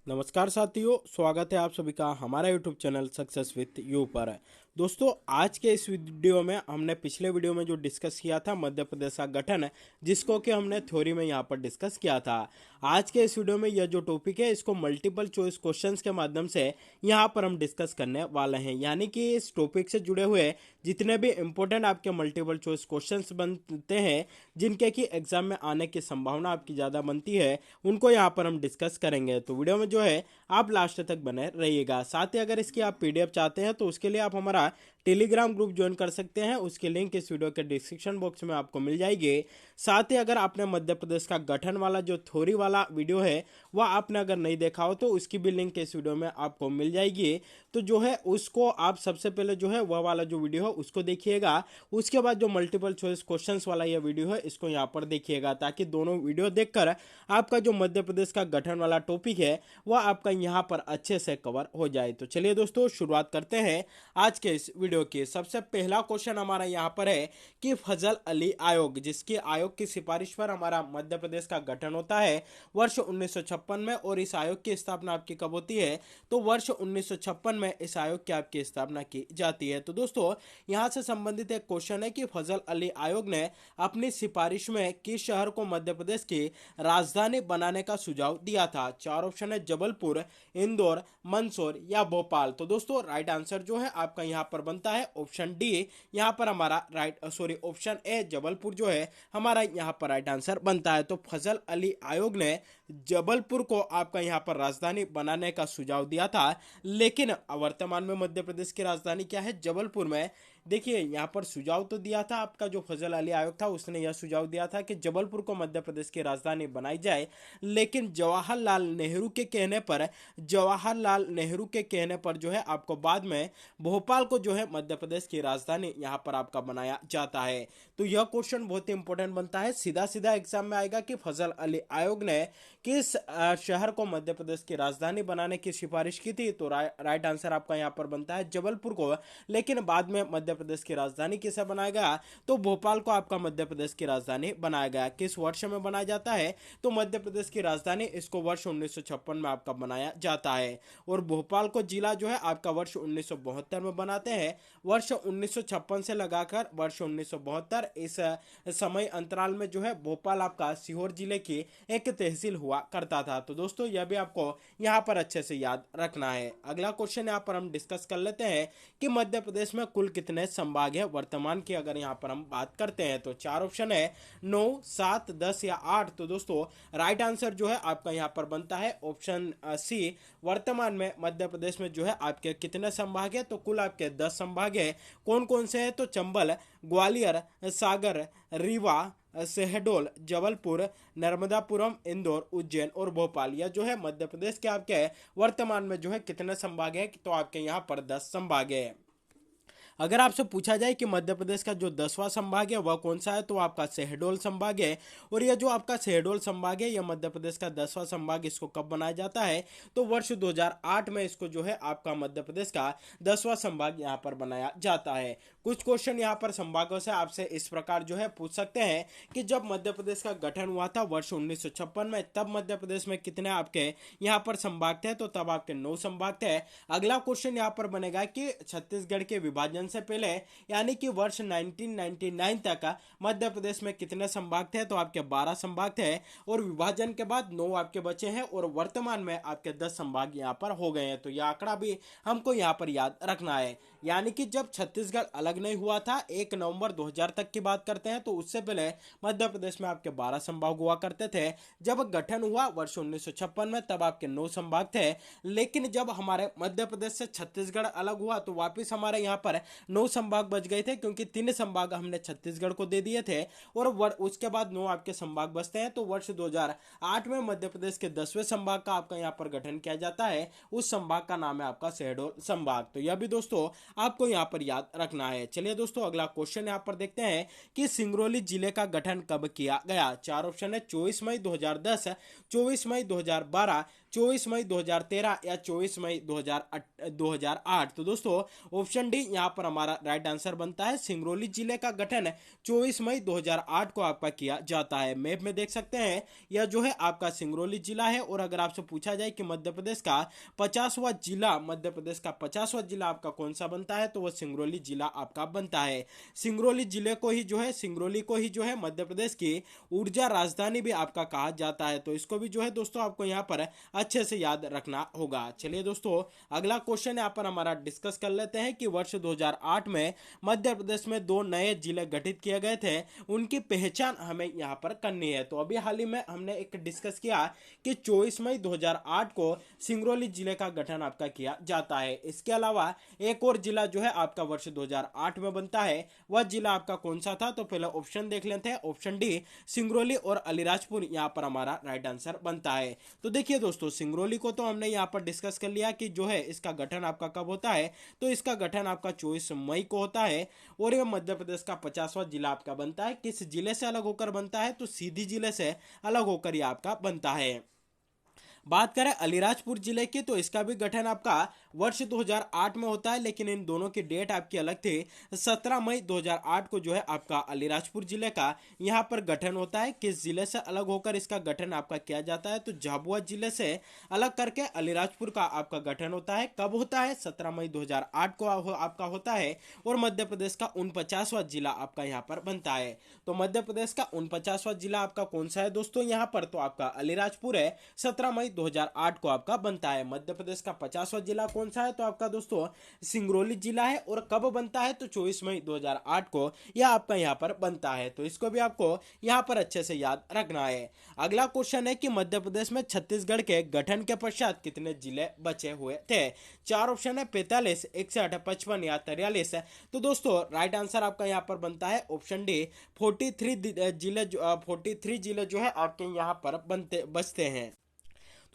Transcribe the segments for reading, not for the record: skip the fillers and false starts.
नमस्कार साथियों, स्वागत है आप सभी का हमारा YouTube channel success with you पर। दोस्तों, आज के इस वीडियो में हमने पिछले वीडियो में जो डिस्कस किया था मध्य प्रदेश का गठन, जिसको कि हमने थ्योरी में यहाँ पर डिस्कस किया था। आज के इस वीडियो में यह जो टॉपिक है इसको मल्टीपल चॉइस क्वेश्चंस के माध्यम से यहाँ पर हम डिस्कस करने वाले हैं। यानी कि इस टॉपिक से जुड़े हुए जितने भी इंपॉर्टेंट आपके मल्टीपल चॉइस क्वेश्चंस बनते हैं, जिनके कि एग्जाम में आने की संभावना आपकी ज़्यादा बनती है, उनको यहाँ पर हम डिस्कस करेंगे। तो वीडियो में जो है आप लास्ट तक बने रहिएगा। साथ ही अगर इसकी आप पीडीएफ चाहते हैं तो उसके लिए आप हमारा टेलीग्राम ग्रुप ज्वाइन कर सकते हैं। उसकी लिंक इस वीडियो के डिस्क्रिप्शन बॉक्स में आपको मिल जाएगी। साथ ही अगर आपने मध्य प्रदेश का गठन वाला जो थ्योरी वाला वीडियो है वह आपने अगर नहीं देखा हो तो उसकी भी लिंक इस वीडियो में आपको मिल जाएगी। तो जो है उसको आप सबसे पहले जो है वह वाला जो वीडियो है उसको देखिएगा। उसके बाद जो मल्टीपल चॉइस क्वेश्चंस वाला यह वीडियो है इसको यहाँ पर देखिएगा, ताकि दोनों वीडियो देखकर आपका जो मध्य प्रदेश का गठन वाला टॉपिक है वह आपका यहाँ पर अच्छे से कवर हो जाए। तो चलिए दोस्तों, शुरुआत करते हैं आज के इस वीडियो की। सबसे पहला क्वेश्चन हमारा यहाँ पर है कि फजल अली आयोग, जिसके आयोग की सिफारिश पर हमारा मध्य प्रदेश का गठन होता है वर्ष 1956 में, और इस आयोग की स्थापना आपकी कब होती है तो वर्ष 1956 में इस आयोग की आपकी स्थापना की जाती है। तो दोस्तों, यहाँ से संबंधित एक क्वेश्चन है कि फजल अली आयोग ने अपनी सिफारिश में किस शहर को मध्य प्रदेश की राजधानी बनाने का सुझाव दिया था। चार ऑप्शन है, जबलपुर, इंदौर, मंदसौर या भोपाल। तो दोस्तों, राइट आंसर जो है आपका यहाँ पर बनता है ऑप्शन डी। यहाँ पर हमारा ऑप्शन ए जबलपुर जो है हमारा यहाँ पर राइट आंसर बनता है। तो फजल अली आयोग ने जबलपुर को आपका यहाँ पर राजधानी बनाने का सुझाव दिया था, लेकिन वर्तमान में मध्य प्रदेश की राजधानी क्या है, जबलपुर में। देखिए, यहाँ पर सुझाव तो दिया था, आपका जो फजल अली आयोग था उसने यह सुझाव दिया था कि जबलपुर को मध्य प्रदेश की राजधानी बनाई जाए, लेकिन जवाहरलाल नेहरू के कहने पर जो है आपको बाद में भोपाल को जो है मध्य प्रदेश की राजधानी यहाँ पर आपका बनाया जाता है। तो यह क्वेश्चन बहुत ही इंपॉर्टेंट बनता है, सीधा सीधा एग्जाम में आएगा कि फजल अली आयोग ने किस शहर को मध्य प्रदेश की राजधानी बनाने की सिफारिश की थी। तो राइट आंसर आपका यहाँ पर बनता है जबलपुर को, लेकिन बाद में मध्य प्रदेश की राजधानी किसे बनाया गया तो भोपाल को आपका मध्य प्रदेश की राजधानी बनाया गया। किस वर्ष में बनाया जाता है तो मध्य प्रदेश की राजधानी इसको वर्ष 1956 में आपका बनाया जाता है, और भोपाल को जिला जो है आपका वर्ष 1972 में बनाते हैं। वर्ष 1956 से लगाकर वर्ष 1972 इस समय अंतराल में जो है भोपाल आपका सीहोर जिले की एक तहसील हुआ करता था। तो दोस्तों, यह भी आपको यहाँ पर अच्छे से याद रखना है। अगला क्वेश्चन यहाँ पर हम डिस्कस कर लेते हैं कि मध्य प्रदेश में कुल कितने संभाग है वर्तमान की अगर यहाँ पर हम बात करते हैं। तो चार ऑप्शन है, 9, 7, 10 या 8। तो दोस्तों, राइट आंसर जो है आपका यहाँ पर बनता है ऑप्शन सी। वर्तमान में मध्य प्रदेश में जो है आपके कितने संभाग है तो कुल आपके 10 संभाग है। कौन कौन से हैं तो चंबल, ग्वालियर, सागर, रीवा, शहडोल, जबलपुर, नर्मदापुरम, इंदौर, उज्जैन और भोपाल। यह जो है मध्य प्रदेश के आपके वर्तमान में जो है कितने संभाग है तो आपके यहाँ पर 10 संभाग है। अगर आपसे पूछा जाए कि मध्य प्रदेश का जो 10वां संभाग है वह कौन सा है तो आपका शहडोल संभाग है। और यह जो आपका शहडोल संभाग है यह मध्य प्रदेश का 10वां संभाग, इसको कब बनाया जाता है तो वर्ष 2008 में इसको जो है आपका मध्य प्रदेश का 10वां संभाग यहाँ पर बनाया जाता है। कुछ क्वेश्चन यहाँ पर संभागों से आपसे इस प्रकार जो है पूछ सकते हैं कि जब मध्य प्रदेश का गठन हुआ था वर्ष 1956 में, तब मध्य प्रदेश में कितने आपके यहाँ पर संभाग थे तो तब आपके 9 संभाग थे। अगला क्वेश्चन यहाँ पर बनेगा कि छत्तीसगढ़ के विभाजन से पहले यानी कि वर्ष 1999 तक मध्य प्रदेश में कितने संभाग थे तो आपके 12 संभाग थे, और विभाजन के बाद 9 आपके बचे हैं, और वर्तमान में आपके 10 संभाग यहाँ पर हो गए हैं। तो यह आंकड़ा भी हमको यहाँ पर याद रखना है। यानी कि जब छत्तीसगढ़ अलग नहीं हुआ था, 1 नवंबर 2000 तक की बात करते हैं, तो उससे पहले मध्य प्रदेश में आपके 12 संभाग हुआ करते थे। जब गठन हुआ वर्ष 1956 में तब आपके 9 संभाग थे, लेकिन जब हमारे मध्य प्रदेश से छत्तीसगढ़ अलग हुआ तो वापिस हमारे यहाँ पर 9 संभाग बच गए थे, क्योंकि 3 संभाग हमने छत्तीसगढ़ को दे दिए थे, और उसके बाद 9 आपके संभाग बचते हैं। तो वर्ष 2008 में मध्य प्रदेश के 10वें संभाग का आपका यहाँ पर गठन किया जाता है। उस संभाग का नाम है आपका शहडोल संभाग। तो यह भी दोस्तों आपको यहाँ पर याद रखना है। चलिए दोस्तों, अगला क्वेश्चन यहाँ पर देखते हैं कि सिंगरौली जिले का गठन कब किया गया। चार ऑप्शन है, 24 मई 2010, 24 मई 2012, 24 मई 2013 या 24 मई 2008। तो दोस्तों ऑप्शन डी यहाँ पर हमारा राइट आंसर बनता है। सिंगरौली जिले का गठन 24 मई 2008 को आपका किया जाता है। मैप में देख सकते हैं यह जो है आपका सिंगरौली जिला है। और अगर आपसे पूछा जाए कि मध्य प्रदेश का 50वां जिला, मध्य प्रदेश का 50वां जिला आपका कौन सा बनता है, तो वह सिंगरौली जिला आपका बनता है। सिंगरौली जिले को ही जो है, सिंगरौली को ही जो है मध्य प्रदेश की ऊर्जा राजधानी भी आपका कहा जाता है। तो इसको भी जो है दोस्तों आपको यहाँ पर अच्छे से याद रखना होगा। चलिए दोस्तों अगला क्वेश्चन यहाँ पर हमारा डिस्कस कर लेते हैं कि वर्ष 2008 में मध्य प्रदेश में 2 नए जिले गठित किए गए थे, उनकी पहचान हमें यहाँ पर करनी है। तो अभी हाल ही में हमने एक डिस्कस किया कि 24 मई 2008 को सिंगरौली जिले का गठन आपका किया जाता है। इसके अलावा एक और जिला जो है आपका वर्ष 2008 में बनता है, वह जिला आपका कौन सा था, तो पहले ऑप्शन देख लेते हैं। ऑप्शन डी सिंगरौली और अलीराजपुर यहाँ पर हमारा राइट आंसर बनता है। तो देखिए दोस्तों सिंगरौली को तो हमने यहाँ पर डिस्कस कर लिया कि जो है इसका गठन आपका कब होता है, तो इसका गठन आपका 24 मई को होता है। और यह मध्य प्रदेश का 50वां जिला आपका बनता है। किस जिले से अलग होकर बनता है, तो सीधी जिले से अलग होकर यह आपका बनता है। बात करें अलीराजपुर जिले की, तो इसका भी गठन आपका वर्ष 2008 में होता है, लेकिन इन दोनों की डेट आपकी अलग थी। 17 मई 2008 को जो है आपका अलीराजपुर जिले का यहाँ पर गठन होता है। किस जिले से अलग होकर इसका गठन आपका किया जाता है, तो झाबुआ जिले से अलग करके अलीराजपुर का आपका गठन होता है। कब होता है, 17 मई 2008 को आपका होता है। और मध्य प्रदेश का 49वां जिला आपका यहाँ पर बनता है। तो मध्य प्रदेश का 49वां जिला आपका कौन सा है दोस्तों यहाँ पर, तो आपका अलीराजपुर है। 17 मई 2008 को आपका बनता है। मध्य प्रदेश का 50वां जिला कौन सा है, तो आपका दोस्तों सिंगरौली जिला है। और कब बनता है, तो 24 मई 2008 को यह आपका यहाँ पर बनता है। तो इसको भी आपको यहाँ पर अच्छे से याद रखना है। अगला क्वेश्चन है कि मध्य प्रदेश में छत्तीसगढ़ के गठन के पश्चात कितने जिले बचे हुए थे। 4 ऑप्शन है, 45, 61, 55 या 43। तो दोस्तों राइट आंसर आपका यहाँ पर बनता है ऑप्शन डी 43 जिले जो है आपके यहाँ पर बचते हैं।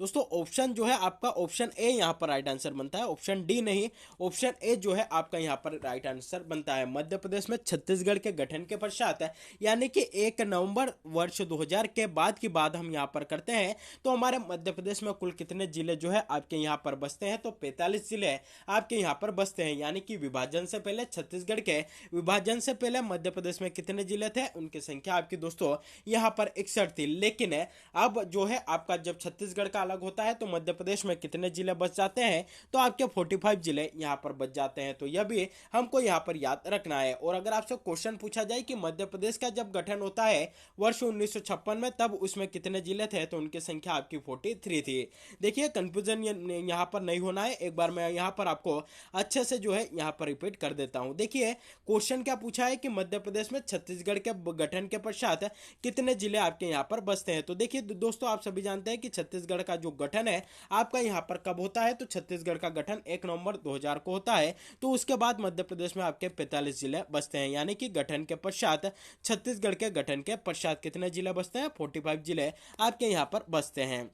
दोस्तों ऑप्शन जो है आपका ऑप्शन ए यहाँ पर राइट आंसर बनता है, ऑप्शन डी नहीं। ऑप्शन ए जो है आपका यहाँ पर राइट आंसर बनता है। मध्य प्रदेश में छत्तीसगढ़ के गठन के पश्चात यानी कि 1 नवंबर वर्ष 2000 के बाद की बात हम यहाँ पर करते हैं, तो हमारे मध्य प्रदेश में कुल कितने जिले जो है आपके यहाँ पर बसते हैं, तो 45 जिले आपके यहाँ पर बसते हैं। यानी कि विभाजन से पहले, छत्तीसगढ़ के विभाजन से पहले मध्य प्रदेश में कितने जिले थे, उनकी संख्या आपकी दोस्तों यहाँ पर 61 थी। लेकिन अब जो है आपका जब छत्तीसगढ़ का अलग होता है, तो मध्य प्रदेश में कितने जिले बच जाते हैं, तो आपके 45 जिले यहाँ पर बच जाते हैं। तो यह भी हमको यहाँ पर याद रखना है। और अगर आपसे क्वेश्चन पूछा जाए कि मध्य प्रदेश का जब गठन होता है वर्ष 1956 में, तब उसमें कितने जिले थे, तो उनकी संख्या आपकी 43 थी। देखिए कंफ्यूजन यहाँ पर नहीं होना है। एक बार मैं यहाँ पर आपको अच्छे से जो है यहाँ पर रिपीट कर देता हूँ। देखिए क्वेश्चन क्या पूछा है कि मध्य प्रदेश में छत्तीसगढ़ के गठन के पश्चात कितने जिले आपके यहाँ पर बसते हैं। तो देखिए दोस्तों आप सभी जानते हैं कि छत्तीसगढ़ का जो गठन है आपका यहाँ पर कब होता है, तो छत्तीसगढ़ का गठन 1 नवंबर 2000 को होता है। तो उसके बाद मध्य प्रदेश में आपके 45 जिले बसते हैं। यानी कि गठन के पश्चात, छत्तीसगढ़ के गठन के पश्चात कितने जिले बसते हैं, 45 जिले आपके यहाँ पर बसते हैं।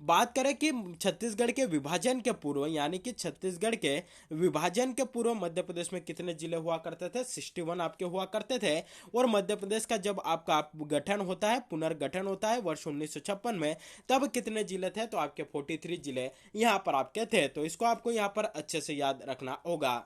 बात करें कि छत्तीसगढ़ के विभाजन के पूर्व, यानी कि छत्तीसगढ़ के विभाजन के पूर्व मध्य प्रदेश में कितने जिले हुआ करते थे, 61 आपके हुआ करते थे। और मध्य प्रदेश का जब आपका गठन होता है, पुनर्गठन होता है वर्ष 1956 में, तब कितने जिले थे, तो आपके 43 जिले यहाँ पर आपके थे। तो इसको आपको यहाँ पर अच्छे से याद रखना होगा।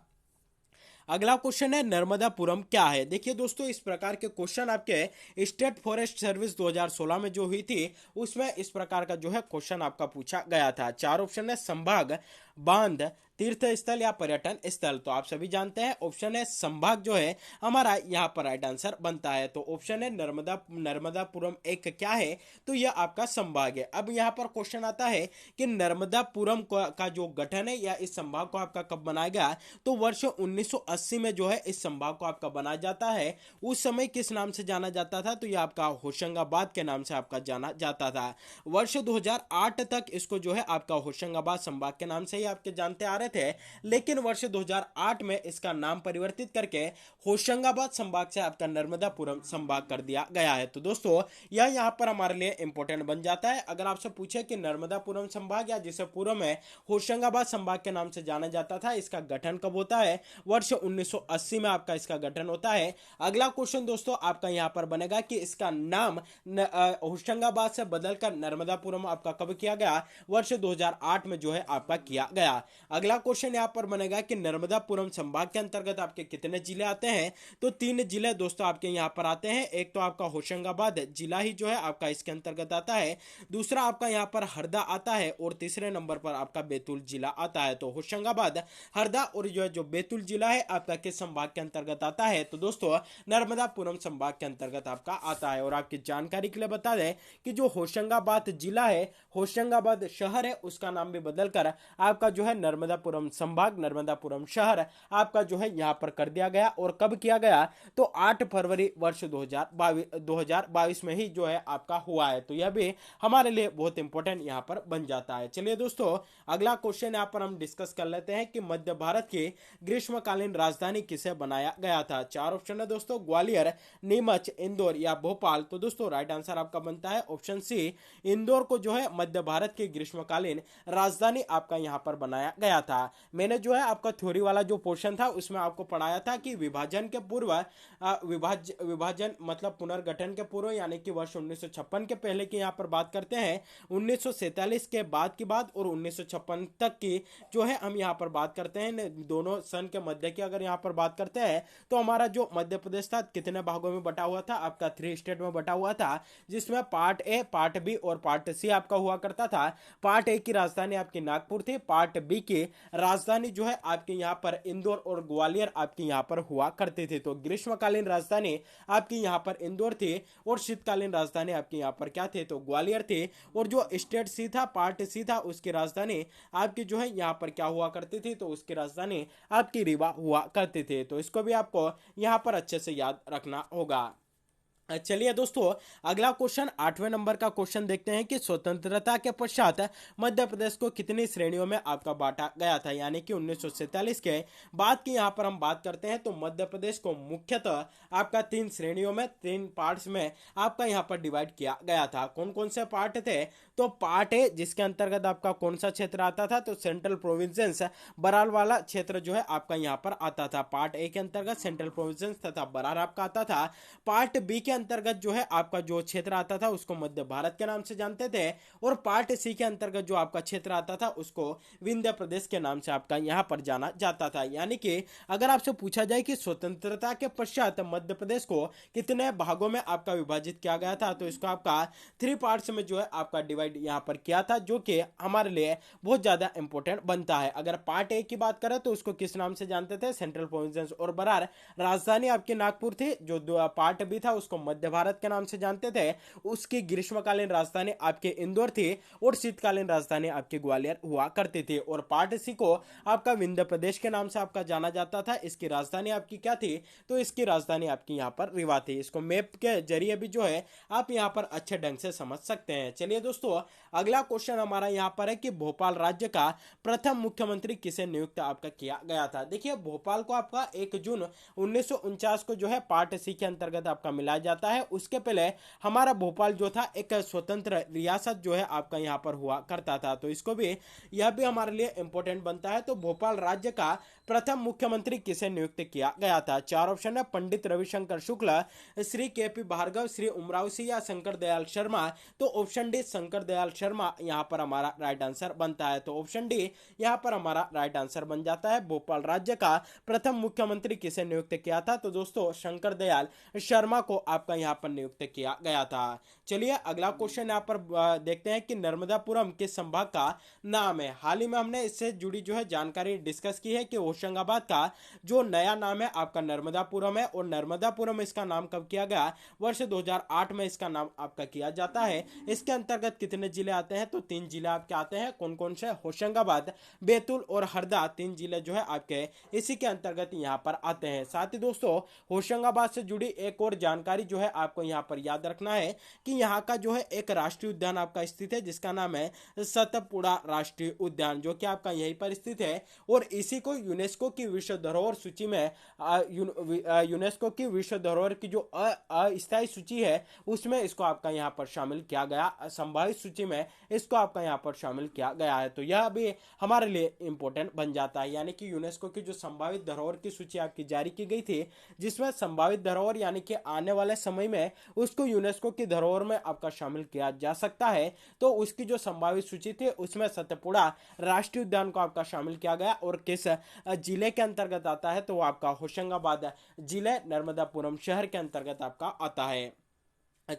अगला क्वेश्चन है नर्मदापुरम क्या है। देखिए दोस्तों इस प्रकार के क्वेश्चन आपके स्टेट फॉरेस्ट सर्विस 2016 में जो हुई थी, उसमें इस प्रकार का जो है क्वेश्चन आपका पूछा गया था। 4 ऑप्शन है, संभाग, बांध, तीर्थ स्थल या पर्यटन स्थल। तो आप सभी जानते हैं ऑप्शन है संभाग जो है हमारा यहाँ पर राइट आंसर बनता है। तो ऑप्शन है नर्मदापुरम एक क्या है, तो यह आपका संभाग है। अब यहाँ पर क्वेश्चन आता है कि नर्मदापुरम का जो गठन है या इस संभाग को आपका कब बनाया गया, तो वर्ष 1980 में जो है इस संभाग को आपका बनाया जाता है। उस समय किस नाम से जाना जाता था, तो यह आपका होशंगाबाद के नाम से आपका जाना जाता था। वर्ष 2008 तक इसको जो है आपका होशंगाबाद संभाग के नाम से ही आपके जानते आ रहे थे, लेकिन वर्ष 2008 में इसका नाम परिवर्तित करके होशंगाबाद संभाग से आपका नर्मदापुरम संभाग कर दिया गया है। तो दोस्तों यह यहाँ पर हमारे लिए इंपॉर्टेंट बन जाता है। अगर आपसे पूछे कि नर्मदापुरम संभाग या जिसे पूर्व में होशंगाबाद संभाग के नाम से जाना जाता था, इसका गठन कब होता है? वर्ष 1980 में आपका इसका गठन होता है। अगला क्वेश्चन दोस्तों आपका यहाँ पर बनेगा कि इसका नाम होशंगाबाद से बदलकर नर्मदापुरम आपका कब किया गया? वर्ष 2008 में जो है आपका किया गया। अगला क्वेश्चन यहाँ पर बनेगा कि नर्मदापुरम संभाग के अंतर्गत आपके कितने जिले आते हैं? तो 3 जिले दोस्तों आपके यहाँ पर आते हैं। एक तो आपका होशंगाबाद जिला ही जो है आपका इसके अंतर्गत आता है, दूसरा आपका यहाँ पर हरदा आता है, और तीसरे नंबर पर आपका बैतूल जिला आता है। तो होशंगाबाद, हरदा और जो बैतूल जिला है आपका किस संभाग के अंतर्गत आता है? तो दोस्तों नर्मदापुरम संभाग के अंतर्गत आपका आता है। और आपकी जानकारी के लिए बता दें कि जो होशंगाबाद जिला है, होशंगाबाद शहर है, उसका नाम भी बदलकर आपका जो है नर्मदापुरम संभाग, नर्मदापुरम शहर आपका जो है यहाँ पर कर दिया गया। और कब किया गया? तो 8 फरवरी वर्ष 2022 में ही जो है आपका हुआ है। तो यह भी हमारे लिए बहुत इंपॉर्टेंट यहाँ पर बन जाता है। चलिए दोस्तों अगला क्वेश्चन यहाँ पर हम डिस्कस कर लेते हैं कि मध्य भारत की ग्रीष्मकालीन राजधानी किसे बनाया गया था? 4 ऑप्शन है दोस्तों, ग्वालियर, नीमच, इंदौर या भोपाल। तो दोस्तों राइट आंसर आपका बनता है ऑप्शन सी, इंदौर को जो है मध्य भारत की ग्रीष्मकालीन राजधानी आपका यहाँ पर बनाया गया था। मैंने जो है आपका थ्योरी वाला जो पोर्शन था उसमें आपको पढ़ाया था कि विभाजन के पूर्व, विभाजन मतलब पुनर्गठन के पूर्व यानी कि वर्ष 1956 के पहले की यहाँ पर बात करते हैं, 1947 के बाद की बात और 1956 तक की जो है हम यहाँ पर बात करते हैं, दोनों सन के मध्य की अगर यहाँ पर बात करते हैं तो हमारा जो मध्य प्रदेश था कितने भागों में बटा हुआ था? आपका 3 स्टेट में बटा हुआ था, जिसमें पार्ट ए, पार्ट बी और पार्ट सी आपका हुआ करता था। पार्ट ए की राजधानी आपकी नागपुर थी, पार्ट बी की राजधानी जो है आपके यहाँ पर इंदौर और ग्वालियर आपकी यहाँ पर हुआ करती थी। तो ग्रीष्मकालीन राजधानी आपकी यहाँ पर इंदौर थी और शीतकालीन राजधानी आपकी यहाँ पर क्या थी? तो ग्वालियर थी। और जो स्टेट सी था, पार्ट सी था, उसकी राजधानी आपकी जो है यहाँ पर क्या हुआ करती थी? तो उसकी राजधानी आपकी रीवा हुआ करती थी। तो इसको भी आपको यहाँ पर अच्छे से याद रखना होगा। चलिए दोस्तों अगला क्वेश्चन 8वें नंबर का क्वेश्चन देखते हैं कि स्वतंत्रता के पश्चात मध्य प्रदेश को कितनी श्रेणियों में आपका बांटा गया था? यानी कि 1947 के बाद की यहाँ पर हम बात करते हैं तो मध्य प्रदेश को मुख्यतः आपका 3 श्रेणियों में, 3 पार्ट्स में आपका यहाँ पर डिवाइड किया गया था। कौन कौन से पार्ट थे? तो पार्ट ए जिसके अंतर्गत आपका कौन सा क्षेत्र आता था? तो सेंट्रल प्रोविंसेस, बरार वाला क्षेत्र जो है आपका यहाँ पर आता था। पार्ट ए के अंतर्गत सेंट्रल प्रोविंसेस तथा बरार आपका आता था। पार्ट बी के अंतर्गत जो है आपका जो क्षेत्र आता था उसको मध्य भारत के नाम से जानते थे, और पार्ट सी के अंतर्गत जो आपका क्षेत्र आता था उसको विंध्य प्रदेश के नाम से आपका यहां पर जाना जाता था। यानी कि अगर आपसे पूछा जाए कि स्वतंत्रता के पश्चात मध्य प्रदेश को कितने भागों में आपका विभाजित किया गया था, तो इसको आपका 3 पार्ट्स में जो है आपका डिवाइड यहां पर किया था, जो कि हमारे लिए बहुत ज्यादा इंपॉर्टेंट बनता है। अगर पार्ट ए की बात करें तो उसको किस नाम से जानते थे? सेंट्रल प्रोविंसेस और बरार, राजधानी आपकी नागपुर थी। जो पार्ट बी था उसको मध्य भारत के नाम से जानते थे, उसकी ग्रीष्मकालीन राजधानी आपके इंदौर थी और शीतकालीन राजधानी आपके ग्वालियर हुआ करती थी। और पार्ट सी को आपका विंध्य प्रदेश के नाम से आपका जाना जाता था। इसकी राजधानी आपकी क्या थी? तो इसकी राजधानी आपकी यहाँ पर रीवा थी। इसको मैप के जरिए भी जो है आप यहाँ पर अच्छे ढंग से समझ सकते हैं। चलिए दोस्तों अगला क्वेश्चन हमारा यहाँ पर है कि भोपाल राज्य का प्रथम मुख्यमंत्री किसे नियुक्त आपका किया गया था? देखिए भोपाल को आपका 1 जून 1949 को जो है पार्ट सी के अंतर्गत आपका मिलाया जाता है। उसके पहले हमारा भोपाल जो था एक स्वतंत्र रियासत जो है आपका यहाँ पर हुआ करता था। तो इसको भी, यह भी हमारे लिए इंपॉर्टेंट बनता है। तो भोपाल राज्य का प्रथम मुख्यमंत्री किसे नियुक्त किया गया था? 4 ऑप्शन है, पंडित रविशंकर शुक्ला, श्री के.पी. भार्गव, श्री उमराव सिंह या शंकर दयाल शर्मा। तो ऑप्शन डी शंकर दयाल शर्मा यहाँ पर हमारा राइट आंसर बनता है। तो ऑप्शन डी यहाँ पर हमारा राइट आंसर बन जाता है। भोपाल राज्य का प्रथम मुख्यमंत्री किसे नियुक्त किया था? तो दोस्तों शंकर दयाल शर्मा को आपका यहाँ पर नियुक्त किया गया था। चलिए अगला क्वेश्चन यहाँ पर देखते हैं कि नर्मदापुरम किस संभाग का नाम है? हाल ही में हमने इससे जुड़ी जो है जानकारी डिस्कस की है कि होशंगाबाद का जो नया नाम है आपका नर्मदापुरम है, और नर्मदापुरम इसका नाम कब किया गया? वर्ष 2008 में इसका नाम आपका किया जाता है। इसके अंतर्गत कितने जिले आते हैं, तो 3 जिले आपके आते हैं। कौन कौन से? होशंगाबाद, बैतूल और हरदा, 3 जिले जो है आपके इसी के अंतर्गत यहाँ पर आते हैं। साथ ही दोस्तों होशंगाबाद से जुड़ी एक और जानकारी जो है आपको यहाँ पर याद रखना है कि यहाँ का जो है एक राष्ट्रीय उद्यान आपका स्थित है जिसका नाम है सतपुड़ा राष्ट्रीय उद्यान, जो कि आपका यहीं पर स्थित है। और इसी को यूनेस्को की विश्व धरोहर सूची में यूनेस्को की विश्व धरोहर की जो अस्थायी सूची है उसमें इसको आपका यहाँ पर शामिल किया गया, संभावित सूची में इसको आपका यहाँ पर शामिल किया गया है। तो यह भी हमारे लिए इंपॉर्टेंट बन जाता है, यानी कि यूनेस्को की जो संभावित धरोहर की सूची आपकी जारी की गई थी जिसमें संभावित धरोहर यानी कि आने वाले समय में उसको यूनेस्को की धरोहर में आपका शामिल किया जा सकता है, तो उसकी जो संभावित सूची थी उसमें सतपुड़ा राष्ट्रीय उद्यान को आपका शामिल किया गया। और किस जिले के अंतर्गत आता है, तो वो आपका होशंगाबाद जिले नर्मदापुरम शहर के अंतर्गत आपका आता है।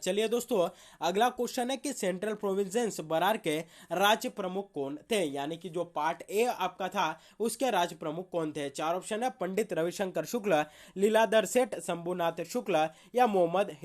चलिए दोस्तों, अगला क्वेश्चन है कि सेंट्रल प्रोविंसेस बरार के राज्य प्रमुख कौन थे, यानी कि जो पार्ट ए आपका था उसके राज्य प्रमुख कौन थे। 4 ऑप्शन है, पंडित रविशंकर शुक्ल, लीलाधर सेठ, शंभुनाथ शुक्ल या मोहम्मद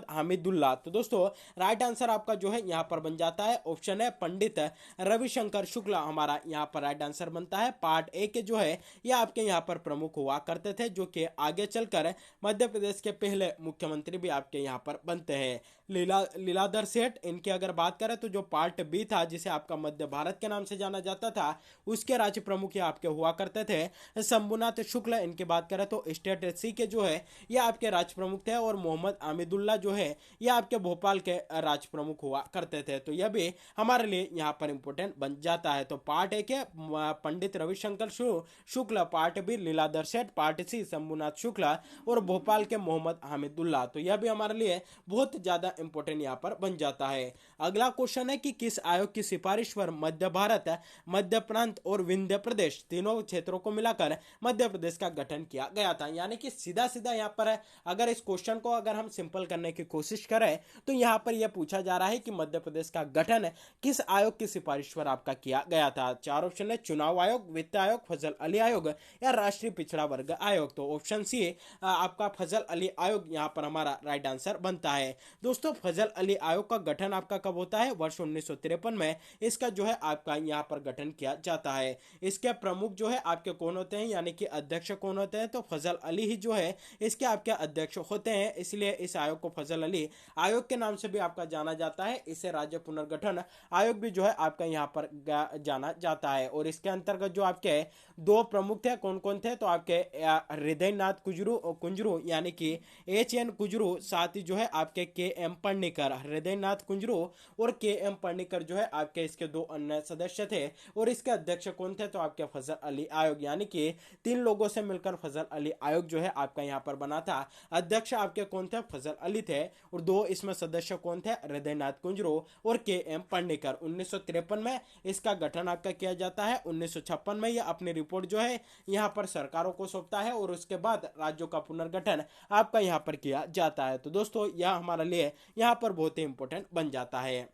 हामिदुल्ला। तो दोस्तों राइट आंसर आपका जो है यहाँ पर बन जाता है ऑप्शन है पंडित रविशंकर शुक्ल, हमारा यहाँ पर राइट आंसर बनता है। पार्ट ए के जो है ये आपके यहाँ पर प्रमुख हुआ करते थे, जो कि आगे चलकर मध्य प्रदेश के पहले मुख्यमंत्री भी आपके यहाँ पर बनते हैं। लीलाधर सेठ, इनकी अगर बात करें तो जो पार्ट बी था जिसे आपका मध्य भारत के नाम से जाना जाता था उसके राज्य प्रमुख ये आपके हुआ करते थे। शंभुनाथ शुक्ल, इनकी बात करें तो स्टेट सी के जो है ये आपके राज्य प्रमुख थे। और मोहम्मद आमिदुल्ला जो है ये आपके भोपाल के राज्य प्रमुख हुआ करते थे। तो यह भी हमारे लिए यहाँ पर इंपोर्टेंट बन जाता है। तो पार्ट ए के पंडित रविशंकर शुक्ल, पार्ट बी लीलाधर सेठ, पार्ट सी शंभुनाथ शुक्ला और भोपाल के मोहम्मद हामिदुल्ला। तो यह भी हमारे लिए बहुत ज्यादा इंपॉर्टेंट यहाँ पर बन जाता है। अगला क्वेश्चन है कि किस आयोग की सिफारिश पर मध्य भारत, मध्य प्रांत और विंध्य प्रदेश तीनों क्षेत्रों को मिलाकर मध्य प्रदेश का गठन किया गया था। यानी कि सीधा सीधा यहाँ पर अगर इस क्वेश्चन को अगर हम सिंपल करने की कोशिश करें तो यहाँ पर यह पूछा जा रहा है कि मध्य प्रदेश का गठन किस आयोग की सिफारिश पर आपका किया गया था। 4 ऑप्शन है, चुनाव आयोग, वित्त आयोग, फजल अली आयोग या राष्ट्रीय पिछड़ा वर्ग आयोग। तो ऑप्शन सी आपका फजल अली आयोग यहाँ पर हमारा राइट आंसर बनता है। दोस्तों फजल अली आयोग का गठन आपका कब होता है? वर्ष 1953 में इसका जो है आपका यहाँ पर गठन किया जाता है। इसके प्रमुख जो है आपके कौन होते हैं, यानी कि अध्यक्ष कौन होते हैं? तो फजल अली ही जो है इसके आपके अध्यक्ष होते हैं, इसलिए इस आयोग को फजल अली आयोग के नाम से भी आपका जाना जाता है। इसे राज्य पुनर्गठन आयोग भी जो है आपका यहाँ पर जाना जाता है। और इसके अंतर्गत जो आपके 2 प्रमुख थे कौन कौन थे, तो आपके हृदयनाथ कुंजरू यानी कि HN कुंजरू, साथ ही जो है आपके KM पन्नीकर, हृदयनाथ कुंजरू और KM पन्नीकर जो है आपके इसके 2 अन्य सदस्य थे। और इसके अध्यक्ष कौन थे, तो आपके फजल अली आयोग, यानी कि 3 लोगों से मिलकर फजल अली आयोग जो है आपका यहाँ पर बना था। अध्यक्ष आपके कौन थे? फजल अली थे। और 2 इसमें सदस्य कौन थे? हृदयनाथ कुंजरू और KM पन्नीकर। 1953 में इसका गठन आपका किया जाता है। 1956 में यह अपनी रिपोर्ट जो है यहाँ पर सरकारों को सौंपता है और उसके बाद राज्यों का पुनर्गठन आपका यहाँ पर किया जाता है। तो दोस्तों यह हमारे लिए यहाँ पर बहुत ही इंपॉर्टेंट बन जाता है।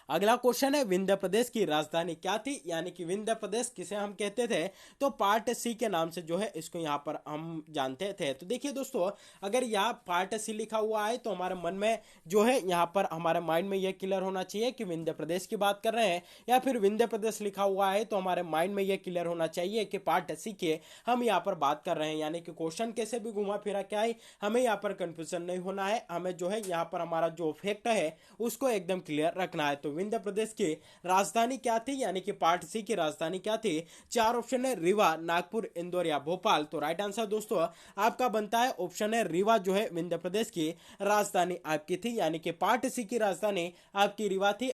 अगला क्वेश्चन है, विंध्य प्रदेश की राजधानी क्या थी, यानी कि विंध्य प्रदेश किसे हम कहते थे? तो पार्ट सी के नाम से जो है इसको यहाँ पर हम जानते थे। तो देखिए दोस्तों, अगर यहाँ पार्ट सी लिखा हुआ है तो हमारे मन में जो है यहाँ पर हमारे माइंड में यह क्लियर होना चाहिए कि विंध्य प्रदेश की बात कर रहे हैं, या फिर विंध्य प्रदेश लिखा हुआ है तो हमारे माइंड में यह क्लियर होना चाहिए कि पार्ट सी के हम यहाँ पर बात कर रहे हैं। यानी कि क्वेश्चन कैसे भी घुमा फिरा क्या है, हमें यहाँ पर कंफ्यूजन नहीं होना है, हमें जो है यहाँ पर हमारा जो फैक्ट है उसको एकदम क्लियर रखना है। तो विंध्य प्रदेश की राजधानी क्या थी, यानी कि पार्ट सी की राजधानी क्या थी? 4 ऑप्शन है, रीवा, नागपुर, इंदौर या भोपाल। तो राइट आंसर दोस्तों आपका बनता है ऑप्शन है रीवा, जो है विंध्य प्रदेश की राजधानी आपकी थी, यानी कि पार्ट सी की राजधानी आपकी रीवा थी।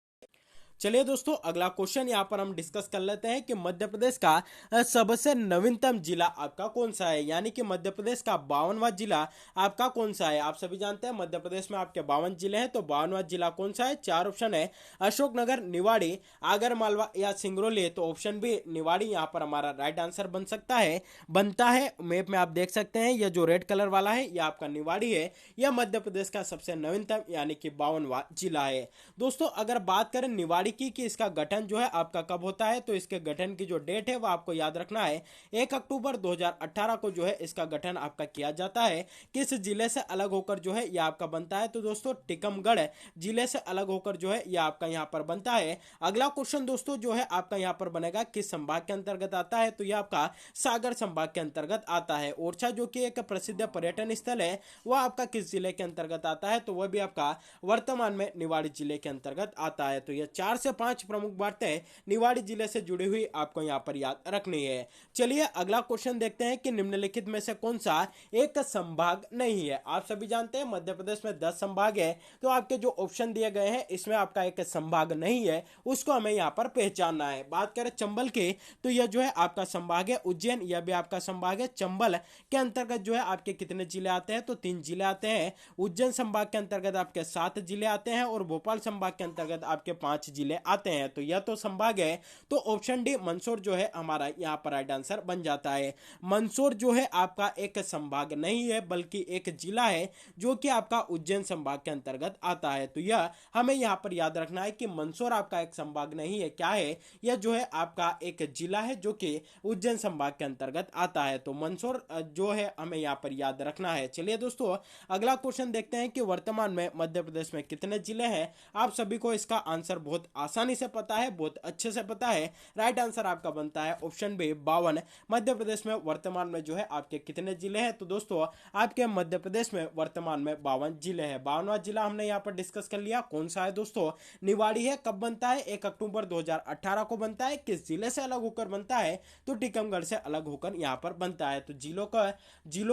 चलिए दोस्तों, अगला क्वेश्चन यहाँ पर हम डिस्कस कर लेते हैं कि मध्य प्रदेश का सबसे नवीनतम जिला आपका कौन सा है, यानी कि मध्य प्रदेश का 52वां जिला आपका कौन सा है। आप सभी जानते हैं मध्य प्रदेश में आपके 52 जिले हैं, तो 52वां जिला कौन सा है? 4 ऑप्शन है, अशोकनगर, निवाड़ी, आगर मालवा या सिंगरौली। तो ऑप्शन बी निवाड़ी यहाँ पर हमारा राइट आंसर बन सकता है, बनता है। मैप में आप देख सकते हैं यह जो रेड कलर वाला है यह आपका निवाड़ी है, यह मध्य प्रदेश का सबसे नवीनतम यानी कि 52वां जिला है। दोस्तों अगर बात करें निवाड़ी की कि इसका गठन जो है आपका कब होता है, तो इसके गठन की जो डेट है वो आपको याद रखना है, 1 अक्टूबर 2018 को जो है इसका गठन आपका किया जाता है। किस जिले से अलग होकर जो है यह आपका बनता है, तो दोस्तों टीकमगढ़ जिले से अलग होकर जो है यह आपका यहाँ पर बनता है। अगला क्वेश्चन दोस्तों जो है आपका यहाँ पर बनेगा, किस संभाग के अंतर्गत आता है, तो यह आपका सागर संभाग के अंतर्गत आता है। ओरछा जो कि एक प्रसिद्ध पर्यटन स्थल है वह आपका किस जिले के अंतर्गत आता है, तो वह भी आपका वर्तमान में निवाड़ी जिले के अंतर्गत आता है। तो यह 4 से 5 प्रमुख बातें निवाड़ी जिले से जुड़ी हुई आपको यहाँ पर याद रखनी है। चलिए अगला क्वेश्चन देखते हैं कि निम्नलिखित में से कौन सा एक संभाग नहीं है। आप सभी जानते हैं मध्य प्रदेश में 10 संभाग है, तो आपके जो ऑप्शन दिए गए हैं इसमें आपका एक संभाग नहीं है, उसको हमें यहाँ पर पहचानना है। बात करें चंबल की, तो यह जो है आपका संभाग है। उज्जैन यह भी आपका संभाग है। चंबल के अंतर्गत जो है आपके कितने जिले आते हैं, तो 3 जिले आते हैं। उज्जैन संभाग के अंतर्गत आपके 7 जिले आते हैं और भोपाल संभाग के अंतर्गत आपके 5 जिले आते हैं। तो यह तो संभाग है, तो ऑप्शन डी मंदसौर जो है हमारा यहाँ पर राइट आंसर बन जाता है। मंदसौर जो है आपका एक संभाग नहीं है बल्कि एक जिला है जो कि आपका उज्जैन संभाग के अंतर्गत आता है। तो यह हमें यहाँ पर याद रखना है कि मंदसौर आपका एक संभाग नहीं है, क्या है यह जो है आपका एक जिला है जो कि उज्जैन संभाग के अंतर्गत आता है। तो मंदसौर जो है हमें यहाँ पर याद रखना है। चलिए दोस्तों अगला क्वेश्चन देखते हैं कि वर्तमान में मध्य प्रदेश में कितने जिले हैं। आप सभी को इसका आंसर बहुत आसानी से पता है, बहुत अच्छे से पता है। राइट आंसर आपका बनता है ऑप्शन बी 52। मध्य प्रदेश में वर्तमान में जो है आपके कितने जिले हैं, तो दोस्तों आपके मध्य प्रदेश में वर्तमान में 52 जिले हैं। 52वां जिला हमने यहाँ पर डिस्कस कर लिया, कौन सा है दोस्तों, निवाड़ी है। कब बनता है, 1 अक्टूबर 2018 को बनता है। किस जिले से अलग होकर बनता है, तो टीकमगढ़ से अलग होकर यहाँ पर बनता है। तो जिलों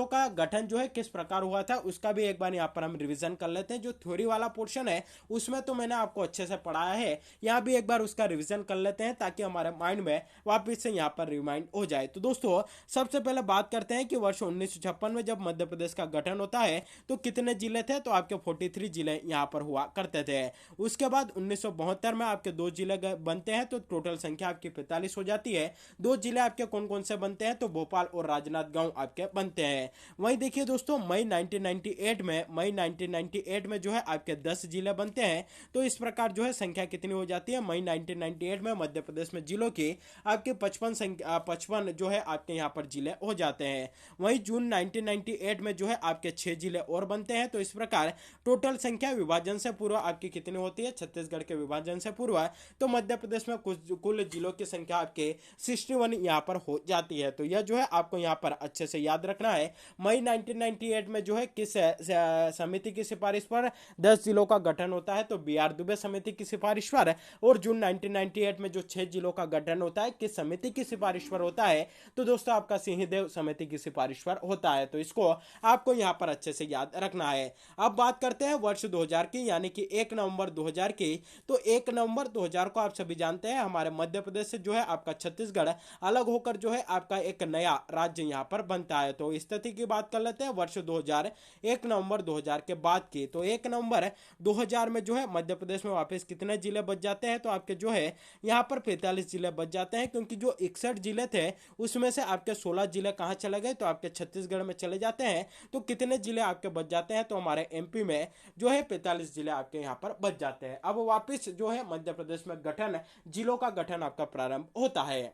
का गठन जो है किस प्रकार हुआ था उसका भी एक बार यहाँ पर हम रिवीजन कर लेते हैं। जो थ्योरी वाला पोर्शन है उसमें तो मैंने आपको अच्छे से पढ़ाया है, यहाँ भी एक बार उसका रिवीजन कर लेते हैं ताकि हमारे माइंड में वापस से यहाँ पर रिमाइंड हो जाए। तो दोस्तों सबसे पहले बात करते हैं कि वर्ष 1956 में जब मध्य प्रदेश का गठन होता है तो कितने जिले थे, तो आपके 43 जिले यहाँ पर हुआ करते थे। उसके बाद 1972 में आपके 2 जिले बनते हैं, तो टोटल संख्या आपकी 45 हो जाती है। 2 जिले आपके कौन कौन से बनते हैं, तो भोपाल और राजनांदगांव आपके बनते हैं। वहीं देखिए दोस्तों मई 1998 में जो है आपके 10 जिले बनते हैं। तो इस प्रकार जो है संख्या कितनी हो जाती है, मई 1998 में मध्य प्रदेश में जिलों की आपके 55 जो है आपके यहाँ पर जिले हो जाते हैं। वहीं जून 1998 में जो है आपके 6 जिले और बनते हैं। तो इस प्रकार टोटल संख्या विभाजन से पूर्व आपकी कितनी होती है, छत्तीसगढ़ के विभाजन से पूर्व, तो मध्य प्रदेश में कुल जिलों की संख्या आपके 61 यहाँ पर हो जाती है। तो यह जो है आपको यहाँ पर अच्छे से याद रखना है। मई 1998 में जो है किस समिति की सिफारिश पर 10 जिलों का गठन होता है, तो BR दुबे समिति की सिफारिश पर। और जून 1998 में जो 6 जिलों का गठन होता है किस समिति की सिफारिश पर होता है, तो दोस्तों आपका सिंहदेव समिति की सिफारिश पर होता है। तो इसको आपको यहाँ पर अच्छे से याद रखना है। अब बात करते हैं वर्ष 2000 की, यानी कि 1 नवंबर 2000 की। तो 1 नवंबर 2000 को आप सभी जानते हैं हमारे मध्य प्रदेश से जो है आपका छत्तीसगढ़ अलग होकर जो है आपका एक नया राज्य यहाँ पर बनता है। तो स्थिति की बात कर लेते हैं वर्ष 2000 1 नवंबर 2000 के बाद की। तो 1 नवंबर 2000 में जो है मध्य प्रदेश में वापस कितने जिले बच जाते हैं, तो आपके जो है यहाँ पर 45 जिले बच जाते हैं, क्योंकि जो 61 जिले थे उसमें से आपके 16 जिले कहाँ चले गए, तो आपके छत्तीसगढ़ में चले जाते हैं। तो कितने जिले आपके बच जाते हैं, तो हमारे MP में जो है 45 जिले आपके यहाँ पर बच जाते हैं। अब वापस जो है मध्य प्रदेश में जिलों का गठन आपका प्रारंभ होता है।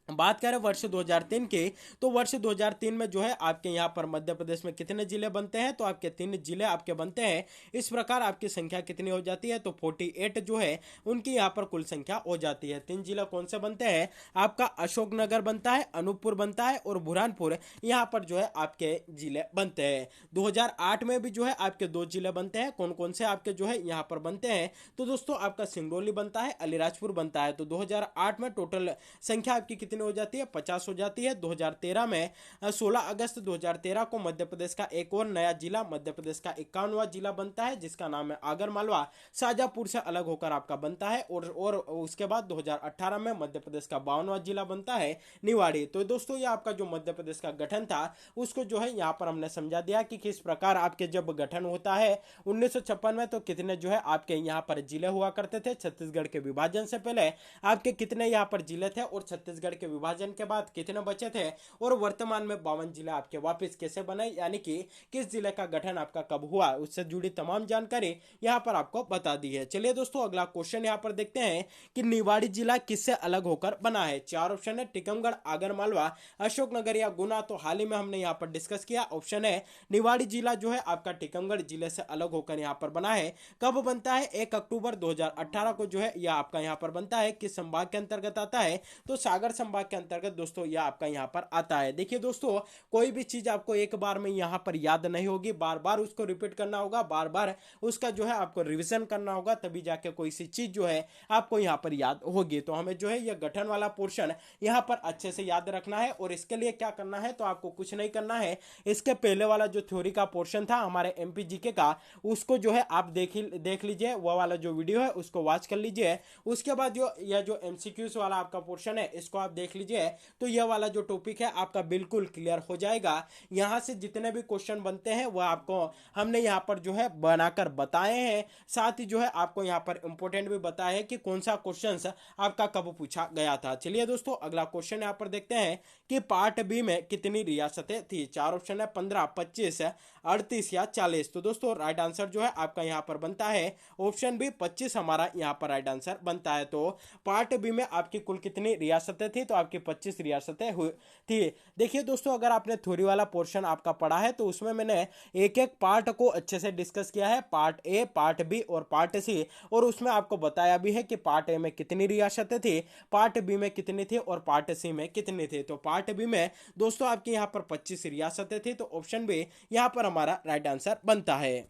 बात करें वर्ष 2003 की, तो वर्ष 2003 में जो है आपके यहाँ पर मध्य प्रदेश में कितने जिले बनते हैं, तो आपके 3 जिले आपके बनते हैं। इस प्रकार आपकी संख्या कितनी हो जाती है, तो 48 जो है उनकी यहाँ पर कुल संख्या हो जाती है। 3 जिले कौन से बनते हैं, आपका अशोकनगर बनता है, अनूपपुर बनता है और बुरहानपुर यहाँ पर जो है आपके जिले बनते हैं। 2008 में भी जो है आपके 2 जिले बनते हैं। कौन कौन से आपके जो है यहाँ पर बनते हैं, तो दोस्तों आपका सिंगरौली बनता है, अलीराजपुर बनता है। तो 2008 में टोटल संख्या आपकी कितनी हो जाती है, 50 हो जाती है। 2013 में 16 अगस्त 2013 को मध्य प्रदेश का एक और नया जिला, मध्य प्रदेश का 51वां जिला बनता है, जिसका नाम है आगरमालवा, शाजापुर से अलग होकर आपका बनता है। और उसके बाद 2018 में मध्य प्रदेश का 52वां जिला बनता है, निवाड़ी। तो दोस्तों ये आपका जो मध्य प्रदेश का गठन था उसको जो है यहाँ पर हमने समझा दिया कि किस प्रकार आपके जब गठन होता है 1956 में, तो कितने जो है आपके यहाँ पर जिले हुआ करते थे। छत्तीसगढ़ के विभाजन से पहले आपके कितने यहाँ पर जिले थे और छत्तीसगढ़ के विभाजन के बाद कितने बचे थे और वर्तमान में 52 जिला आपके वापस कैसे बने, यानी कि किस जिले का गठन आपका कब हुआ, उससे जुड़ी तमाम जानकारी यहाँ पर आपको बता दी है। चलिए दोस्तों अगला क्वेश्चन यहाँ पर देखते हैं कि निवाड़ी जिला किससे अलग होकर बना है। चार ऑप्शन है, टिकमगढ़, आगरमालवा, अशोकनगर या गुना। तो हाल ही में हमने यहाँ पर डिस्कस किया, ऑप्शन है निवाड़ी जिला जो है आपका टिकमगढ़ जिले से अलग होकर यहाँ पर बना है। कब बनता है? 1 अक्टूबर 2018 को जो है यह आपका यहाँ पर बनता है। किस संभाग के अंतर्गत आता है? तो सागर संभाग के अंतर्गत दोस्तों यह आपका यहाँ पर आता है। देखिए दोस्तों, कोई भी चीज आपको एक बार में यहाँ पर याद नहीं होगी, बार बार उसको रिपीट करना होगा, बार बार उसका जो है आपको रिवीजन करना होगा, तभी जाके कोई सी चीज जो है आपको यहाँ पर याद होगी। तो हमें जो है यह गठन वाला पोर्शन यहाँ पर अच्छे से याद रखना है। और इसके लिए क्या करना है, तो आपको कुछ नहीं करना है, इसके पहले वाला जो थ्योरी का पोर्शन था हमारे एमपीजीके का, उसको जो है आप देख लीजिए, वो वाला जो वीडियो है उसको वॉच कर लीजिए। उसके बाद जो यह जो एमसीक्यूज वाला आपका पोर्शन है इसको आप देख लीजिए, तो यह वाला जो टॉपिक है आपका बिल्कुल क्लियर हो जाएगा। यहाँ से जितने भी क्वेश्चन बनते हैं वह आपको हमने यहाँ पर जो है बनाकर बताए हैं। साथ ही जो है आपको यहाँ पर इंपॉर्टेंट भी बताया है कि कौन सा क्वेश्चन आपका कब पूछा गया था। चलिए दोस्तों अगला क्वेश्चन यहाँ पर देखते हैं कि पार्ट बी में कितनी रियासतें थी। चार ऑप्शन है, 15, 25, 38 या 40। तो दोस्तों राइट आंसर जो है आपका यहाँ पर बनता है ऑप्शन बी, 25 हमारा यहाँ पर राइट आंसर बनता है। तो पार्ट बी में आपकी कुल कितनी रियासतें थी, तो आपकी 25 रियासतें थी। देखिए दोस्तों, अगर आपने थ्योरी वाला पोर्शन आपका पढ़ा है तो उसमें मैंने एक एक पार्ट को अच्छे से डिस्कस किया है, पार्ट ए, पार्ट बी और पार्ट सी, और उसमें आपको बताया भी है कि पार्ट ए में कितनी रियासतें थी, पार्ट बी में कितनी थी और पार्ट सी में कितनी थी। तो पार्ट बी में दोस्तों आपके यहाँ पर 25 रियासतें थी, तो ऑप्शन बी यहाँ पर हमारा राइट आंसर बनता है।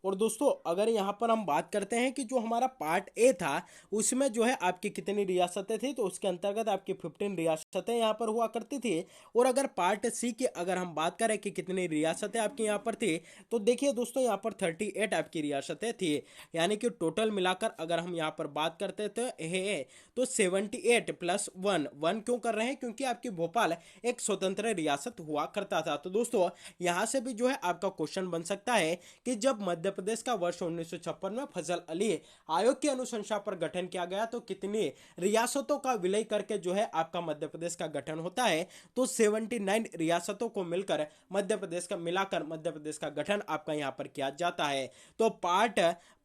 और दोस्तों अगर यहाँ पर हम बात करते हैं कि जो हमारा पार्ट ए था उसमें जो है आपकी कितनी रियासतें थी, तो उसके अंतर्गत आपकी 15 रियासतें यहाँ पर हुआ करती थी। और अगर पार्ट सी की अगर हम बात करें कि कितनी रियासतें आपकी यहाँ पर थी, तो देखिए दोस्तों यहाँ पर 38 आपकी रियासतें थी, यानी कि टोटल मिलाकर अगर हम यहाँ पर बात करते थे तो 78 प्लस 1 क्यों कर रहे हैं, क्योंकि आपकी भोपाल एक स्वतंत्र रियासत हुआ करता था। तो दोस्तों यहाँ से भी जो है आपका क्वेश्चन बन सकता है कि जब मध्य प्रदेश का वर्ष 1956 में फजल अली आयोग की अनुशंसा पर गठन किया गया तो कितनी रियासतों का विलय करके जो है आपका मध्य प्रदेश का गठन होता है, तो 79 रियासतों को मिलकर मध्य प्रदेश का मिलाकर मध्य प्रदेश का गठन आपका यहाँ पर किया जाता है। तो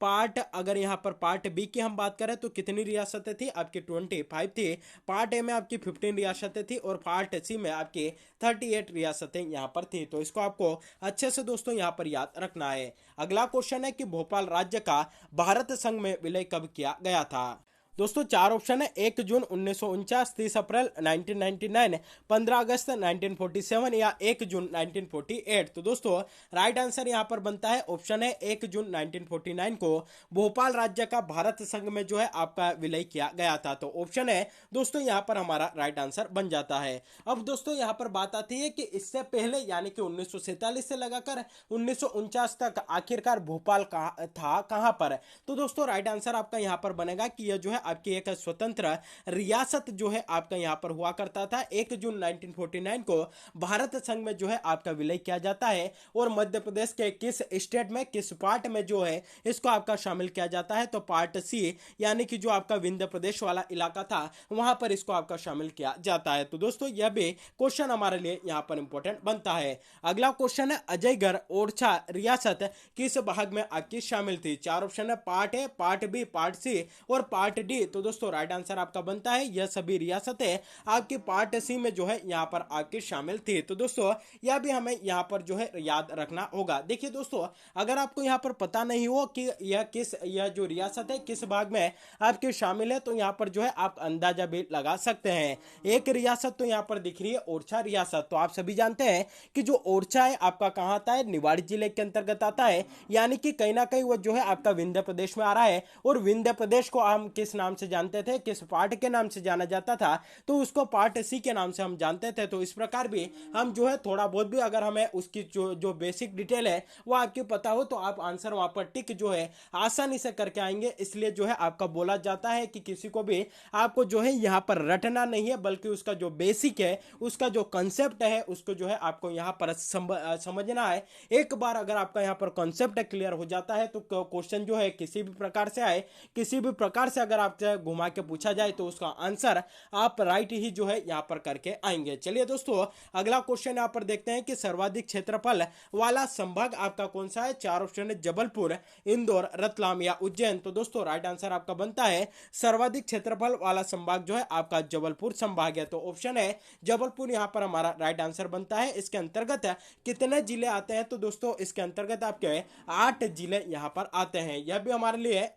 पार्ट अगर यहाँ पर पार्ट बी की हम बात करें तो कितनी रियासतें थी, आपकी 25 थी। पार्ट ए में आपकी 15 रियासतें थी और पार्ट सी में आपकी 38 रियासतें यहाँ पर थी। तो इसको आपको अच्छे से दोस्तों यहाँ पर याद रखना है। अगला क्वेश्चन है कि भोपाल राज्य का भारत संघ में विलय कब किया गया था। दोस्तों चार ऑप्शन है, 1 जून 1949, 30 अप्रैल 1999, 15 अगस्त 1947 या 1 जून 1948। तो दोस्तों राइट आंसर यहां पर बनता है ऑप्शन है 1 जून 1949 को भोपाल राज्य का भारत संघ में जो है आपका विलय किया गया था। तो ऑप्शन है दोस्तों यहां पर हमारा राइट आंसर बन जाता है। अब दोस्तों यहां पर बात आती है कि इससे पहले यानी कि 1947 से लगाकर 1949 तक आखिरकार भोपाल कहां पर। तो दोस्तों राइट आंसर आपका यहां पर बनेगा कि यह जो है आपकी एक स्वतंत्र रियासत जो है आपका यहां पर हुआ करता था। 1 जून 1949 को भारत संघ में जो है आपका विलय किया जाता है और मध्य प्रदेश के किस स्टेट में किस पार्ट में जो है इसको आपका शामिल किया जाता है, तो पार्ट सी यानी कि जो आपका विंध्य प्रदेश वाला इलाका था वहां पर इसको आपका शामिल किया जाता है। तो दोस्तों यह भी क्वेश्चन हमारे लिए यहां पर इंपॉर्टेंट बनता है। अगला क्वेश्चन है, अजयगढ़ ओरछा रियासत किस भाग में आपकी शामिल थी। चार ऑप्शन है, part A, part B, part C और पार्ट डी। तो दोस्तों राइट आंसर आपका बनता है यह सभी रियासतें आपकी पार्ट सी में जो है यहां पर आपकी शामिल थी। तो दोस्तों यह भी हमें यहां पर जो है याद रखना होगा। देखिए दोस्तों अगर आपको यहां पर पता नहीं हो कि यह जो रियासत है किस भाग में आपके शामिल है, तो यहां पर जो है आप अंदाजा भी लगा सकते हैं। एक रियासत तो यहां पर दिख रही है ओरछा रियासत, तो आप सभी जानते हैं कि जो ओरछा है आपका कहां आता है, निवाड़ी जिले के अंतर्गत आता है, यानी कि कहीं ना कहीं वो जो है आपका विंध्य प्रदेश में आ रहा है। और विंध्य प्रदेश को हम किस नाम से जानते थे, किस पार्ट के नाम से जाना जाता था, तो उसको पार्ट सी के नाम से हम जानते थे। तो इस प्रकार भी हम जो है थोड़ा बहुत भी अगर हमें उसकी जो बेसिक डिटेल है वो आपकी पता हो तो आप आंसर वहां पर टिक जो है आसानी से करके आएंगे। इसलिए जो है आपका बोला जाता है कि किसी को भी आपको जो है यहाँ पर रटना नहीं है, बल्कि उसका जो बेसिक है उसका जो कंसेप्ट है उसको जो है आपको यहाँ पर समझना है। एक बार अगर आपका यहाँ पर कंसेप्ट क्लियर हो जाता है तो क्वेश्चन जो है किसी भी प्रकार से आए, किसी भी प्रकार से अगर आपसे घुमा के पूछा जाए तो उसका आंसर आप राइट ही जो है यहाँ पर करके आएंगे। चलिए दोस्तों, अगला क्वेश्चन यहाँ पर देखते हैं कि सर्वाधिक क्षेत्रफल वाला संभाग आपका कौन सा है। चार ऑप्शन है, जबलपुर, इंदौर, रतलाम या उज्जैन। तो दोस्तों राइट आंसर आपका बनता है सर्वाधिक क्षेत्रफल वाला संभाग जो है आपका जबलपुर संभाग है। तो ऑप्शन है जबलपुर यहाँ पर हमारा राइट आंसर बनता है। इसके अंतर्गत कितने जिले आते हैं, तो दोस्तों इसके अंतर्गत आपके 8 जिले यहाँ पर आते हैं। यह भी हमारे लिए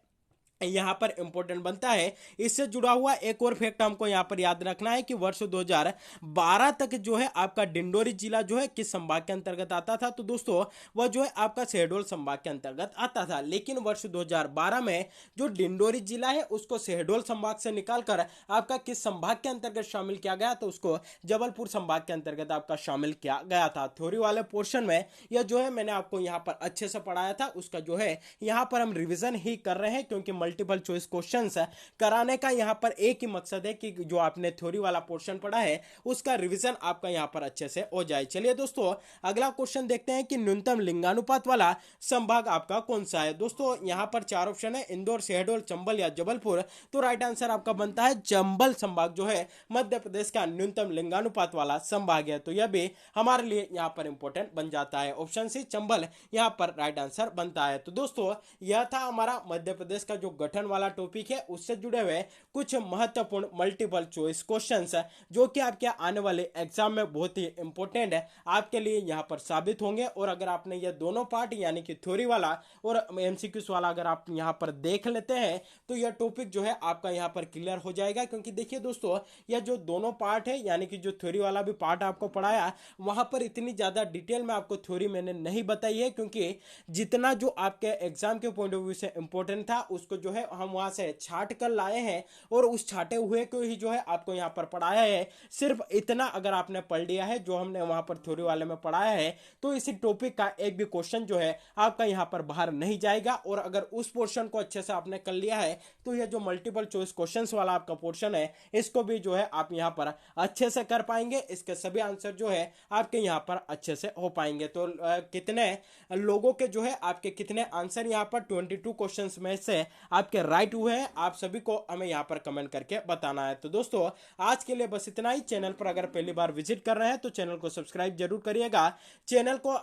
यहाँ पर इंपॉर्टेंट बनता है। इससे जुड़ा हुआ एक और फैक्ट हमको यहाँ पर याद रखना है कि वर्ष 2012 तक जो है आपका डिंडोरी जिला जो है किस संभाग के अंतर्गत आता था, तो दोस्तों वह जो है आपका शहडोल संभाग के अंतर्गत आता था। लेकिन वर्ष 2012 में जो डिंडोरी जिला है उसको शहडोल संभाग से निकालकर आपका किस संभाग के अंतर्गत शामिल किया गया, तो उसको जबलपुर संभाग के अंतर्गत आपका शामिल किया गया था। थ्योरी वाले पोर्शन में यह जो है मैंने आपको यहाँ पर अच्छे से पढ़ाया था, उसका जो है यहाँ पर हम रिविजन ही कर रहे हैं, क्योंकि मल्टीपल चॉइस क्वेश्चंस कराने का यहां पर एक ही मकसद है कि जो आपने थ्योरी वाला पोर्शन पढ़ा है उसका रिवीजन आपका यहां पर अच्छे से हो जाए। चलिए दोस्तों, अगला क्वेश्चन देखते हैं कि न्यूनतम लिंगानुपात वाला संभाग आपका कौन सा है। दोस्तों यहां पर चार ऑप्शन है, इंदौर, शहडोल, चंबल या जबलपुर। तो राइट आंसर आपका बनता है चंबल संभाग जो है मध्य प्रदेश का न्यूनतम लिंगानुपात वाला संभाग है। तो यह भी हमारे लिए यहां पर इंपॉर्टेंट बन जाता है। ऑप्शन सी चंबल यहां पर राइट आंसर बनता है। तो दोस्तों यह था हमारा मध्य प्रदेश का जो गठन वाला टॉपिक है उससे जुड़े हुए कुछ महत्वपूर्ण मल्टीपल चॉइस क्वेश्चंस है जो कि आपके आने वाले एग्जाम में बहुत ही इंपॉर्टेंट है, आपके लिए यहां पर साबित होंगे। और अगर आपने ये दोनों पार्ट यानी कि थ्योरी वाला और एमसीक्यूज वाला अगर आप यहां पर देख लेते हैं तो यह टॉपिक जो है आपका यहां पर क्लियर हो जाएगा। क्योंकि देखिए दोस्तों, यह जो दोनों पार्ट है यानी कि जो थ्योरी वाला भी पार्ट आपको पढ़ाया वहां पर इतनी ज्यादा डिटेल में आपको थ्योरी मैंने नहीं बताई है, क्योंकि जितना जो आपके एग्जाम के पॉइंट ऑफ व्यू से इंपॉर्टेंट था उसको जो है हम वहां से छाट कर लाए हैं और उस छाटे हुए को ही जो है आपको यहां पर पढ़ाया है। सिर्फ इतना अगर आपने पढ़ लिया है जो हमने वहां पर थ्योरी वाले में पढ़ाया है तो इसी टॉपिक का एक भी क्वेश्चन जो है आपका यहां पर बाहर नहीं जाएगा। और अगर उस पोर्शन को अच्छे से आपने कर लिया है तो यह जो मल्टीपल चॉइस क्वेश्चंस वाला आपका पोर्शन है इसको भी जो है आप यहां पर अच्छे से कर पाएंगे। इसके सभी आंसर जो है आपके यहां पर अच्छे से हो पाएंगे। तो कितने लोगों के जो है आपके कितने आंसर यहां पर 22 क्वेश्चंस में से आपके राइट हुए हैं, आप सभी को हमें यहां पर कमेंट करके बताना है। तो दोस्तों आज के लिए बस इतना ही। चैनल पर अगर पहली बार विजिट कर रहे हैं तो चैनल को सब्सक्राइब जरूर करिएगा, चैनल को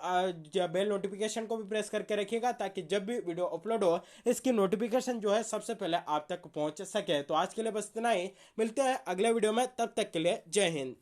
बेल नोटिफिकेशन को भी प्रेस करके रखिएगा ताकि जब भी वीडियो अपलोड हो इसकी नोटिफिकेशन जो है सबसे पहले आप तक पहुंच सके। तो आज के लिए बस इतना ही, मिलते हैं अगले वीडियो में, तब तक के लिए जय हिंद।